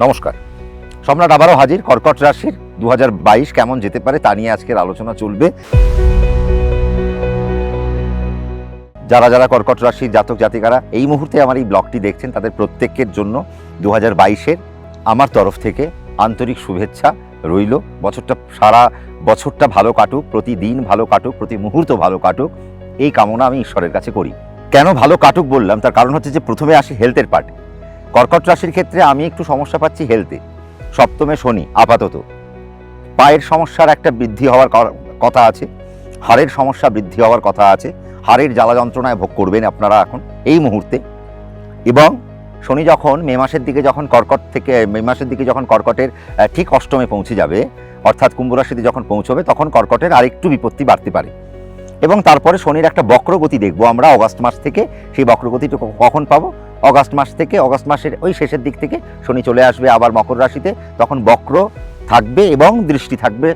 নমস্কার। সম্রাট আবারও হাজির। কর্কট রাশির 2022 কেমন যেতে পারে তা নিয়ে আজকের আলোচনা চলবে। যারা যারা কর্কট রাশির জাতক জাতিকারা এই মুহূর্তে আমার এই ব্লগটি দেখছেন, তাদের প্রত্যেকের জন্য 2022-এর আমার তরফ থেকে আন্তরিক শুভেচ্ছা রইল। সারা বছরটা ভালো কাটুক, প্রতিদিন ভালো কাটুক, প্রতি মুহূর্ত ভালো কাটুক, এই কামনা আমি ঈশ্বরের কাছে করি। কেন ভালো কাটুক বললাম, তার কারণ হচ্ছে যে প্রথমে আসি হেলথের পার্টে। কর্কট রাশির ক্ষেত্রে আমি একটু সমস্যা পাচ্ছি হেলথে। সপ্তমে শনি, আপাতত পায়ের সমস্যার একটা বৃদ্ধি হওয়ার কথা আছে, হাড়ের সমস্যা বৃদ্ধি হওয়ার কথা আছে। হাড়ের জ্বালা যন্ত্রণায় ভোগ করবেন আপনারা এখন এই মুহূর্তে। এবং শনি যখন মে মাসের দিকে যখন কর্কটের ঠিক অষ্টমে পৌঁছে যাবে, অর্থাৎ কুম্ভ রাশিতে যখন পৌঁছবে, তখন কর্কটের আরেকটু বিপত্তি বাড়তে পারে। এবং তারপরে শনির একটা বক্রগতি দেখবো আমরা অগাস্ট মাস থেকে। সেই বক্রগতিটা কখন পাবো? অগাস্ট মাসের ওই শেষের দিক থেকে শনি চলে আসবে আবার মকর রাশিতে। তখন বক্র থাকবে এবং দৃষ্টি থাকবে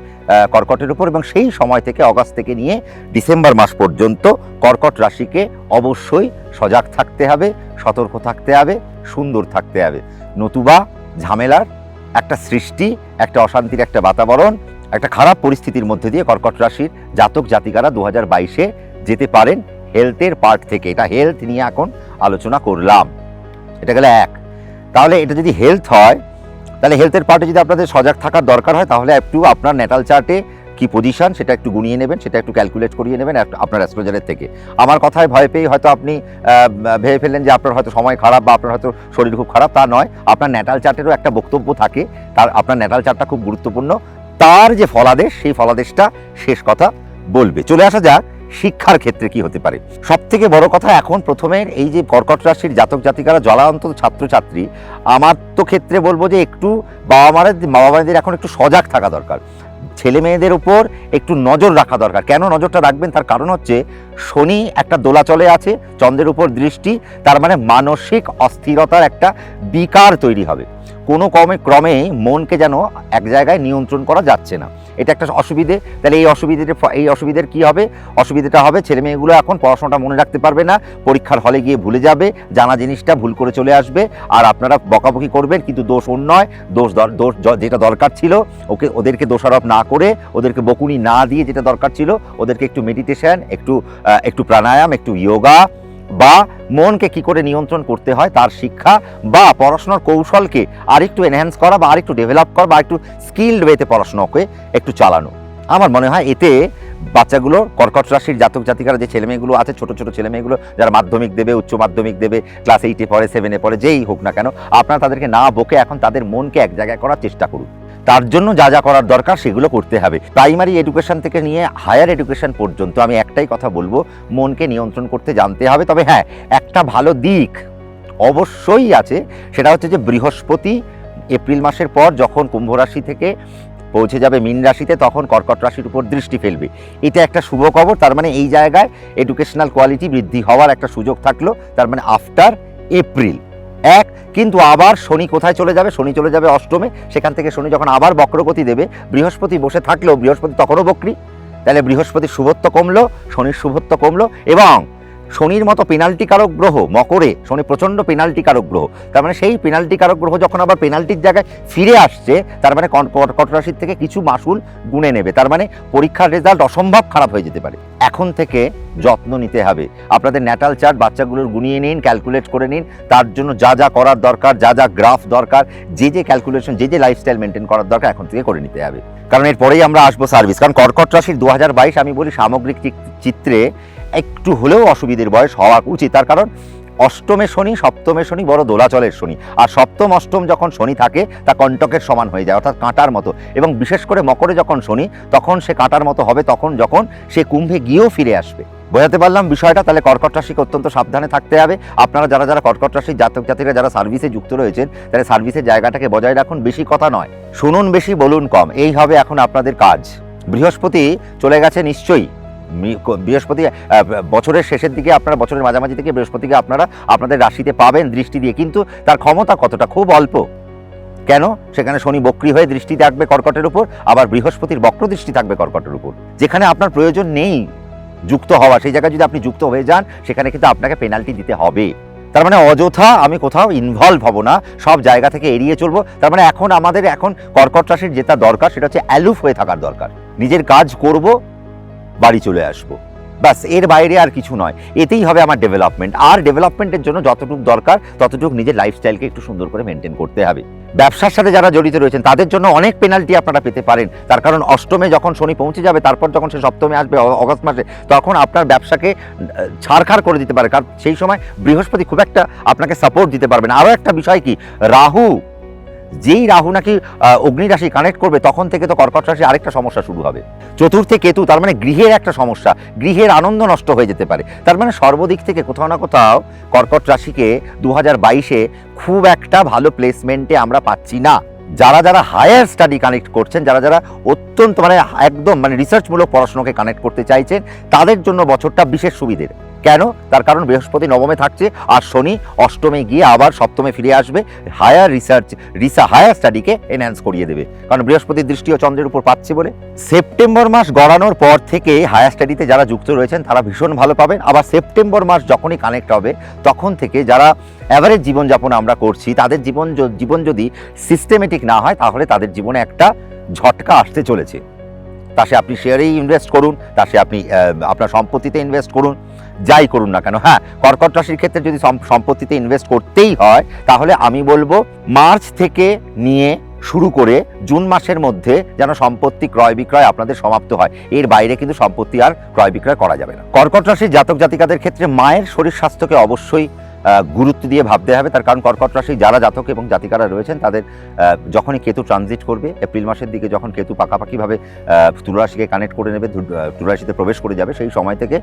কর্কটের উপর। এবং সেই সময় থেকে অগাস্ট থেকে নিয়ে ডিসেম্বর মাস পর্যন্ত কর্কট রাশিকে অবশ্যই সজাগ থাকতে হবে, সতর্ক থাকতে হবে, সুন্দর থাকতে হবে। নতুবা ঝামেলার একটা সৃষ্টি, একটা অশান্তির একটা বাতাবরণ, একটা খারাপ পরিস্থিতির মধ্যে দিয়ে কর্কট রাশির জাতক জাতিকারা 2022-এ যেতে পারেন হেলথের পার্ট থেকে। এটা হেলথ নিয়ে এখন আলোচনা করলাম। এটা গেলে এক। তাহলে এটা যদি হেলথ হয়, তাহলে হেলথের পার্টে যদি আপনাদের সজাগ থাকার দরকার হয়, তাহলে একটু আপনার ন্যাটাল চার্টে কি পজিশন সেটা একটু গুনিয়ে নেবেন, সেটা একটু ক্যালকুলেট করিয়ে নেবেন আপনার অ্যাস্ট্রোলজারের থেকে। আমার কথায় ভয় পেয়ে হয়তো আপনি ভেবে ফেললেন যে আপনার হয়তো সময় খারাপ বা আপনার হয়তো শরীর খুব খারাপ। তা নয়, আপনার ন্যাটাল চার্টেরও একটা বক্তব্য থাকে। আপনার ন্যাটাল চার্টটা খুব গুরুত্বপূর্ণ। তার যে ফলাদেশ, সেই ফলাদেশটা শেষ কথা বলবে। চলে আসা যাক শিক্ষার ক্ষেত্রে কি হতে পারে। সব থেকে বড় কথা, এখন প্রথমের এই যে কর্কট রাশির জাতক জাতিকারা জলান্তর ছাত্রছাত্রী, আমার তো ক্ষেত্রে বলবো যে একটু বাবা মায়েদের এখন একটু সজাগ থাকা দরকার। ছেলে মেয়েদের উপর একটু নজর রাখা দরকার। কেন নজরটা রাখবেন? তার কারণ হচ্ছে শনি একটা দোলাচলে আছে, চন্দ্রের উপর দৃষ্টি, তার মানে মানসিক অস্থিরতার একটা বিকার তৈরি হবে। কোনো ক্রমে মনকে যেন এক জায়গায় নিয়ন্ত্রণ করা যাচ্ছে না। এটা একটা অসুবিধে। তাহলে এই অসুবিধার কি হবে? অসুবিধাটা হবে ছেলে মেয়েগুলো এখন পড়াশোনাটা মনে রাখতে পারবে না, পরীক্ষার হলে গিয়ে ভুলে যাবে, জানা জিনিসটা ভুল করে চলে আসবে। আর আপনারা বকাবকি করবেন, কিন্তু দোষ ওর নয়। দোষ যেটা দরকার ছিল, ওদেরকে দোষারোপ না করে, ওদেরকে বকুনি না দিয়ে, যেটা দরকার ছিল ওদেরকে একটু মেডিটেশন, একটু প্রাণায়াম, একটু যোগা, বা মনকে কি করে নিয়ন্ত্রণ করতে হয় তার শিক্ষা, বা পড়াশোনার কৌশলকে আরেকটু এনহ্যান্স করা, বা আরেকটু ডেভেলপ করা, বা একটু স্কিল্ড ওয়েতে পড়াশোনাকে একটু চালানো। আমার মনে হয় এতে বাচ্চাগুলো, কর্কট রাশির জাতক জাতিকারা যে ছেলেমেয়েগুলো আছে, ছোট ছোট ছেলেমেয়েগুলো যারা মাধ্যমিক দেবে, উচ্চ মাধ্যমিক দেবে, ক্লাস 8-এ পড়ে, 7-এ পড়ে, যেই হোক না কেন, আপনারা তাদেরকে না বকে এখন তাদের মনকে এক জায়গায় করার চেষ্টা করুন। তার জন্য যা যা করার দরকার সেগুলো করতে হবে। প্রাইমারি এডুকেশন থেকে নিয়ে হায়ার এডুকেশন পর্যন্ত আমি একটাই কথা বলবো, মনকে নিয়ন্ত্রণ করতে জানতে হবে। তবে হ্যাঁ, একটা ভালো দিক অবশ্যই আছে, সেটা হচ্ছে যে বৃহস্পতি এপ্রিল মাসের পর যখন কুম্ভ রাশি থেকে পৌঁছে যাবে মীন রাশিতে, তখন কর্কট রাশির উপর দৃষ্টি ফেলবে। এটা একটা শুভ খবর। তার মানে এই জায়গায় এডুকেশনাল কোয়ালিটি বৃদ্ধি হওয়ার একটা সুযোগ থাকলো, তার মানে আফটার এপ্রিল। কিন্তু আবার শনি কোথায় চলে যাবে? শনি চলে যাবে অষ্টমে। সেখান থেকে শনি যখন আবার বক্রগতি দেবে, বৃহস্পতি বসে থাকলেও বৃহস্পতি তখনও বক্রী। তাহলে বৃহস্পতির শুভত্ব কমলো, শনির শুভত্ব কমলো। এবং শনির মতো পেনাল্টি কারক গ্রহ মকরে, শনি প্রচণ্ড পেনাল্টি কারক গ্রহ। তার মানে সেই পেনাল্টি কারক গ্রহ যখন আবার পেনাল্টির জায়গায় ফিরে আসছে, তার মানে কর্কট রাশির থেকে কিছু মাসুল গুনে নেবে। তার মানে পরীক্ষার রেজাল্ট অসম্ভব খারাপ হয়ে যেতে পারে। এখন থেকে যত্ন নিতে হবে। আপনাদের ন্যাটাল চার্ট বাচ্চাগুলোর গুনিয়ে নিন, ক্যালকুলেট করে নিন। তার জন্য যা যা করার দরকার, যা যা গ্রাফ দরকার, যে ক্যালকুলেশন, যে লাইফস্টাইল মেনটেন করার দরকার, এখন থেকে করে নিতে হবে। কারণ এরপরেই আমরা আসবো সার্ভিস। কারণ কর্কট রাশির 2022 আমি বলি সামগ্রিক চিত্রে একটু হলেও অসুবিধার বয়স হওয়া উচিত। তার কারণ অষ্টমে শনি, সপ্তমে শনি বড় দোলাচলের শনি। আর সপ্তম অষ্টম যখন শনি থাকে, তা কণ্টকের সমান হয়ে যায়, অর্থাৎ কাঁটার মতো। এবং বিশেষ করে মকরে যখন শনি, তখন সে কাঁটার মতো হবে, যখন সে কুম্ভে গিয়েও ফিরে আসবে। বোঝাতে পারলাম বিষয়টা? তাহলে কর্কট রাশিকে অত্যন্ত সাবধানে থাকতে হবে। আপনারা যারা কর্কট রাশির জাতক জাতিরা যারা সার্ভিসে যুক্ত রয়েছেন, তাহলে সার্ভিসের জায়গাটাকে বজায় রাখুন। বেশি কথা নয়, শুনুন বেশি, বলুন কম, এই হবে এখন আপনাদের কাজ। বৃহস্পতি চলে গেছে নিশ্চয়ই। বৃহস্পতি বছরের শেষের দিকে, আপনারা বছরের মাঝামাঝি থেকে বৃহস্পতিকে আপনাদের রাশিতে পাবেন দৃষ্টি দিয়ে। কিন্তু তার ক্ষমতা কতটা? খুব অল্প। কেন? সেখানে শনি বক্রী হয়ে দৃষ্টি থাকবে কর্কটের উপর, আবার বৃহস্পতির বক্র দৃষ্টি থাকবে কর্কটের উপর। যেখানে আপনার প্রয়োজন নেই যুক্ত হওয়া, সেই জায়গায় যদি আপনি যুক্ত হয়ে যান, সেখানে কিন্তু আপনাকে পেনাল্টি দিতে হবে। তার মানে অযথা আমি কোথাও ইনভলভ হব না, সব জায়গা থেকে এড়িয়ে চলবো। তার মানে আমাদের এখন কর্কট রাশির যেটা দরকার সেটা হচ্ছে অ্যালুফ হয়ে থাকার দরকার। নিজের কাজ করব, বাড়ি চলে আসবো, বাস, এর বাইরে আর কিছু নয়। এতেই হবে আমার ডেভেলপমেন্ট। আর ডেভেলপমেন্টের জন্য যতটুকু দরকার ততটুকু নিজের লাইফস্টাইলকে একটু সুন্দর করে মেনটেন করতে হবে। ব্যবসার সাথে যারা জড়িত রয়েছেন তাদের জন্য অনেক পেনাল্টি আপনারা পেতে পারেন, তার কারণ অষ্টমে যখন শনি পৌঁছে যাবে, তারপর যখন সে সপ্তমে আসবে অগস্ট মাসে, তখন আপনার ব্যবসাকে ছাড়খাড় করে দিতে পারে, কারণ সেই সময় বৃহস্পতি খুব একটা আপনাকে সাপোর্ট দিতে পারবে না। আরও একটা বিষয় কি, রাহু, যেই রাহু নাকি অগ্নি রাশি কানেক্ট করবে তখন থেকে তো কর্কট রাশি আরেকটা সমস্যা শুরু হবে। চতুর্থে কেতু, তার মানে গৃহের একটা সমস্যা, গৃহের আনন্দ নষ্ট হয়ে যেতে পারে। তার মানে সর্বদিক থেকে কোথাও না কোথাও কর্কট রাশিকে 2022-এ খুব একটা ভালো প্লেসমেন্টে আমরা পাচ্ছি না। যারা যারা হায়ার স্টাডি কানেক্ট করছেন, যারা যারা অত্যন্ত একদম রিসার্চমূলক পড়াশোনাকে কানেক্ট করতে চাইছেন, তাদের জন্য বছরটা বিশেষ সুবিধের। কেন? তার কারণ বৃহস্পতি নবমে থাকছে আর শনি অষ্টমে গিয়ে আবার সপ্তমে ফিরে আসবে, হায়ার হায়ার স্টাডিকে এনহ্যান্স করিয়ে দেবে, কারণ বৃহস্পতির দৃষ্টিও চন্দ্রের উপর পাচ্ছে বলে। সেপ্টেম্বর মাস গড়ানোর পর থেকে হায়ার স্টাডিতে যারা যুক্ত রয়েছেন তারা ভীষণ ভালো পাবেন। আবার সেপ্টেম্বর মাস যখনই কানেক্ট হবে তখন থেকে যারা অ্যাভারেজ জীবনযাপন আমরা করছি, তাদের জীবন যদি সিস্টেমেটিক না হয় তাহলে তাদের জীবনে একটা ঝটকা আসতে চলেছে। তা সে আপনি শেয়ারেই ইনভেস্ট করুন, তা সে আপনি আপনার সম্পত্তিতে ইনভেস্ট করুন, যাই করুন না কেন। হ্যাঁ, কর্কট রাশির ক্ষেত্রে যদি সম্পত্তিতে ইনভেস্ট করতেই হয় তাহলে আমি বলবো মার্চ থেকে নিয়ে শুরু করে জুন মাসের মধ্যে যেন সম্পত্তি ক্রয় বিক্রয় আপনাদের সমাপ্ত হয়। এর বাইরে কিন্তু সম্পত্তি আর ক্রয় বিক্রয় করা যাবে না। কর্কট রাশির জাতক জাতিকাদের ক্ষেত্রে মায়ের শরীর স্বাস্থ্যকে অবশ্যই গুরুত্ব দিয়ে ভাবতে হবে, তার কারণ কর্কট রাশি যারা জাতক এবং জাতিকারা রয়েছেন তাদের যখনই কেতু ট্রানজিট করবে, এপ্রিল মাসের দিকে যখন কেতু পাকাপাকিভাবে তুলা রাশিকে কানেক্ট করে নেবে, তুলা রাশিতে প্রবেশ করে যাবে, সেই সময় থেকে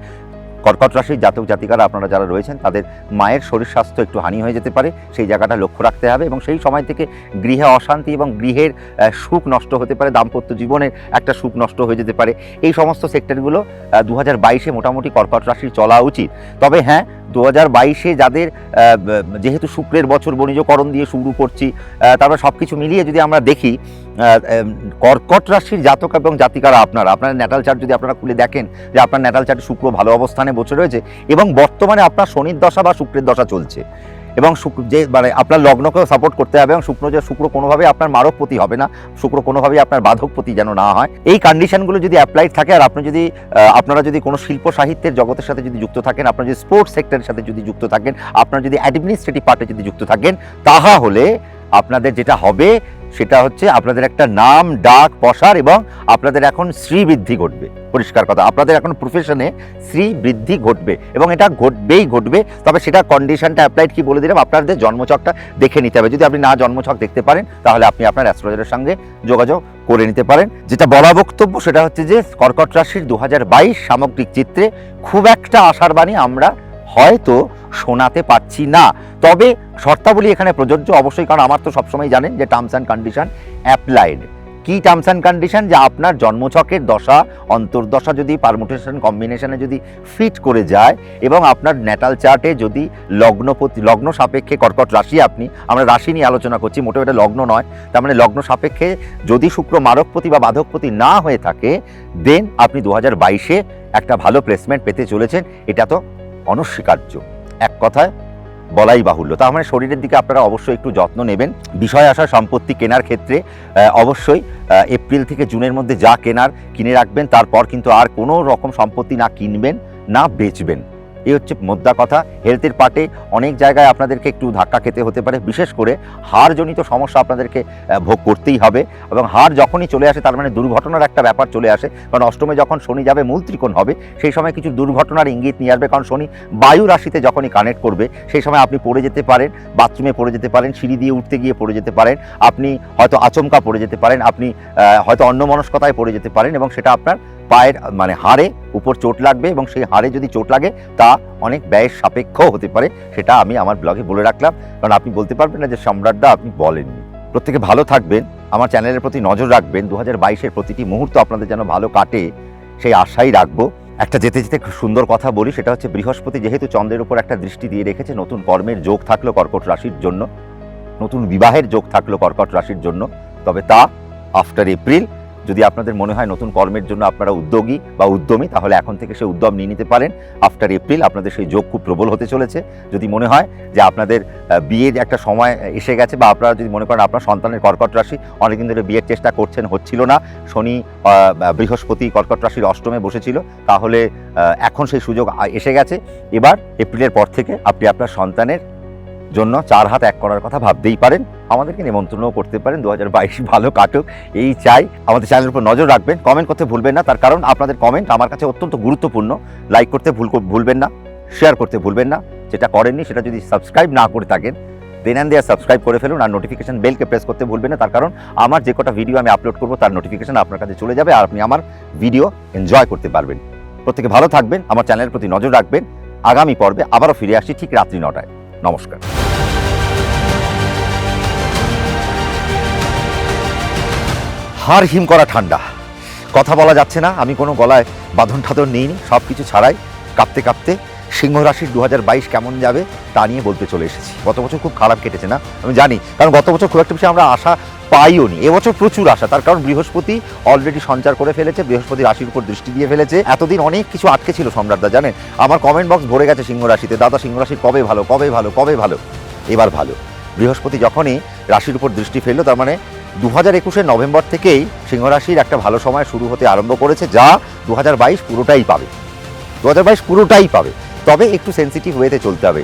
কর্কট রাশির জাতক জাতিকারা আপনারা যারা রয়েছেন তাদের মায়ের শরীর স্বাস্থ্য একটু হানি হয়ে যেতে পারে, সেই জায়গাটা লক্ষ্য রাখতে হবে। এবং সেই সময় থেকে গৃহে অশান্তি এবং গৃহের সুখ নষ্ট হতে পারে, দাম্পত্য জীবনের একটা সুখ নষ্ট হয়ে যেতে পারে। এই সমস্ত সেক্টরগুলো 2022-এ মোটামুটি কর্কট রাশির চলা উচিত। তবে হ্যাঁ, 2022-এ যাদের যেহেতু শুক্রের বছর বণিজকরণ দিয়ে শুরু করছি, তারপর সব কিছু মিলিয়ে যদি আমরা দেখি, কর্কট রাশির জাতক এবং জাতিকারা আপনার ন্যাটাল চার্ট যদি আপনারা খুলে দেখেন যে আপনার ন্যাটাল চার্টে শুক্র ভালো অবস্থানে বসে রয়েছে এবং বর্তমানে আপনার শনির দশা বা শুক্রের দশা চলছে, এবং যে আপনার লগ্নকেও সাপোর্ট করতে হবে, এবং শুক্র কোনোভাবে আপনার মারকপতি হবে না, শুক্র কোনোভাবেই আপনার বাধকপতি যেন না হয়। এই কন্ডিশনগুলো যদি অ্যাপ্লাইড থাকে, আর আপনারা যদি কোনো শিল্প সাহিত্যের জগতের সাথে যদি যুক্ত থাকেন, আপনারা যদি স্পোর্টস সেক্টরের সাথে যদি যুক্ত থাকেন, আপনারা যদি অ্যাডমিনিস্ট্রেটিভ পার্টে যদি যুক্ত থাকেন, তাহলে আপনাদের যেটা হবে সেটা হচ্ছে আপনাদের একটা নাম ডাক প্রসার এবং আপনাদের এখন শ্রীবৃদ্ধি ঘটবে। পরিষ্কার কথা, আপনাদের এখন প্রফেশনে শ্রীবৃদ্ধি ঘটবে এবং এটা ঘটবে। তবে সেটা কন্ডিশনটা অ্যাপ্লাইড কি বলে দিলাম, আপনাদের জন্মছকটা দেখে নিতে হবে। যদি আপনি না জন্মছক দেখতে পারেন তাহলে আপনি আপনার অ্যাস্ট্রোলজারের সঙ্গে যোগাযোগ করে নিতে পারেন। যেটা বলা বক্তব্য সেটা হচ্ছে যে কর্কট রাশির 2022 সামগ্রিক চিত্রে খুব একটা আশার বাণী আমরা হয়তো শোনাতে পারছি না। তবে শর্তাবলী এখানে প্রযোজ্য অবশ্যই, কারণ আমার তো সবসময় জানেন যে টার্মস অ্যান্ড কন্ডিশন অ্যাপ্লাইড। কি টার্মস অ্যান্ড কন্ডিশন? যে আপনার জন্মছকের দশা অন্তর্দশা যদি পারমুটেশন কম্বিনেশনে যদি ফিট করে যায় এবং আপনার ন্যাটাল চার্টে যদি লগ্ন সাপেক্ষে কর্কট রাশি, আমরা রাশি নিয়ে আলোচনা করছি, মোটেও এটা লগ্ন নয়, তার মানে লগ্ন সাপেক্ষে যদি শুক্র মারকপতি বা বাধকপতি না হয়ে থাকে, দেন আপনি 2022-এ একটা ভালো প্লেসমেন্ট পেতে চলেছেন। এটা তো অনস্বীকার্য, এক কথায় বলাই বাহুল্য। তার মানে শরীরের দিকে আপনারা অবশ্যই একটু যত্ন নেবেন। বিষয় আসা সম্পত্তি কেনার ক্ষেত্রে অবশ্যই এপ্রিল থেকে জুনের মধ্যে যা কিনে রাখবেন, তারপর কিন্তু আর কোনো রকম সম্পত্তি না কিনবেন না বেচবেন। এই হচ্ছে মোদ্দা কথা। হেলথের পার্টে অনেক জায়গায় আপনাদেরকে একটু ধাক্কা খেতে হতে পারে, বিশেষ করে হাড়জনিত সমস্যা আপনাদেরকে ভোগ করতেই হবে। এবং হাড় যখনই চলে আসে তার মানে দুর্ঘটনার একটা ব্যাপার চলে আসে, কারণ অষ্টমে যখন শনি যাবে মূল ত্রিকোণ হবে, সেই সময় কিছু দুর্ঘটনার ইঙ্গিত নিয়ে আসবে। কারণ শনি বায়ু রাশিতে যখনই কানেক্ট করবে সেই সময় আপনি পড়ে যেতে পারেন, বাথরুমে পড়ে যেতে পারেন, সিঁড়ি দিয়ে উঠতে গিয়ে পড়ে যেতে পারেন, আপনি হয়তো আচমকা পড়ে যেতে পারেন, আপনি হয়তো অন্যমনস্কতায় পড়ে যেতে পারেন এবং সেটা আপনার পায়ের হাড়ে উপর চোট লাগবে, এবং সেই হাড়ে যদি চোট লাগে তা অনেক ব্যয়ের সাপেক্ষও হতে পারে। সেটা আমি আমার ব্লগে বলে রাখলাম, কারণ আপনি বলতে পারবেন না যে সম্রাটদা আপনি বলেননি। প্রত্যেকে ভালো থাকবেন, আমার চ্যানেলের প্রতি নজর রাখবেন। 2022-এর প্রতিটি মুহূর্ত আপনাদের যেন ভালো কাটে সেই আশাই রাখবো। একটা যেতে সুন্দর কথা বলি, সেটা হচ্ছে বৃহস্পতি যেহেতু চন্দ্রের উপর একটা দৃষ্টি দিয়ে রেখেছে, নতুন কর্মের যোগ থাকলো কর্কট রাশির জন্য, নতুন বিবাহের যোগ থাকলো কর্কট রাশির জন্য। তবে তা আফটার এপ্রিল যদি আপনাদের মনে হয় নতুন কর্মের জন্য আপনারা উদ্যোগী বা উদ্যমী, তাহলে এখন থেকে সেই উদ্যম নিয়ে নিতে পারেন। আফটার এপ্রিল আপনাদের সেই যোগ খুব প্রবল হতে চলেছে। যদি মনে হয় যে আপনাদের বিয়ের একটা সময় এসে গেছে, বা আপনারা যদি মনে করেন আপনার সন্তানের কর্কট রাশি, অনেকদিন ধরে বিয়ের চেষ্টা করছেন, হচ্ছিল না, শনি বৃহস্পতি কর্কট রাশির অষ্টমে বসেছিল, তাহলে এখন সেই সুযোগ এসে গেছে। এবার এপ্রিলের পর থেকে আপনি আপনার সন্তানের জন্য 4 হাত 1 করার কথা ভাবতেই পারেন। আমাদেরকে নিমন্ত্রণও করতে পারেন। 2022 ভালো কাটুক এই চাই। আমাদের চ্যানেলের উপর নজর রাখবেন, কমেন্ট করতে ভুলবেন না, তার কারণ আপনাদের কমেন্ট আমার কাছে অত্যন্ত গুরুত্বপূর্ণ। লাইক করতে ভুলবেন না, শেয়ার করতে ভুলবেন না, যেটা করেননি সেটা যদি সাবস্ক্রাইব না করে থাকেন দেন অ্যান্ড দেয়ার সাবস্ক্রাইব করে ফেলুন, আর নোটিফিকেশন বেলকে প্রেস করতে ভুলবেন না, তার কারণ আমার যে কটা ভিডিও আমি আপলোড করবো তার নোটিফিকেশন আপনার কাছে চলে যাবে, আর আপনি আমার ভিডিও এনজয় করতে পারবেন। প্রত্যেকে ভালো থাকবেন, আমার চ্যানেলের প্রতি নজর রাখবেন। আগামী পর্বে আবারও ফিরে আসছি ঠিক রাত্রি 9টায়। নমস্কার। হাড় হিম করা ঠান্ডা, কথা বলা যাচ্ছে না। আমি কোনো গলায় বাঁধন ঠাদন নিইনি, সব কিছু ছাড়াই কাঁপতে কাঁপতে সিংহ রাশির 2022 কেমন যাবে তা নিয়ে বলতে চলে এসেছি। গত বছর খুব খারাপ কেটেছে না, আমি জানি, কারণ গত বছর খুব একটা বেশি আমরা আশা পাইও নি। এবছর প্রচুর আশা, তার কারণ বৃহস্পতি অলরেডি সঞ্চার করে ফেলেছে, বৃহস্পতি রাশির উপর দৃষ্টি দিয়ে ফেলেছে। এতদিন অনেক কিছু আটকে ছিল সম্রাটদা, জানেন আমার কমেন্ট বক্স ভরে গেছে সিংহ রাশিতে, দাদা সিংহ রাশি কবে ভালো কবে ভালো কবে ভালো। এবার ভালো, বৃহস্পতি যখনই রাশির উপর দৃষ্টি ফেললো, তার মানে 2021 নভেম্বর থেকেই সিংহ রাশির একটা ভালো সময় শুরু হতে আরম্ভ করেছে, যা 2022 পুরোটাই পাবে, 2022 পুরোটাই পাবে। তবে একটু সেন্সিটিভ ওয়েতে চলতে হবে।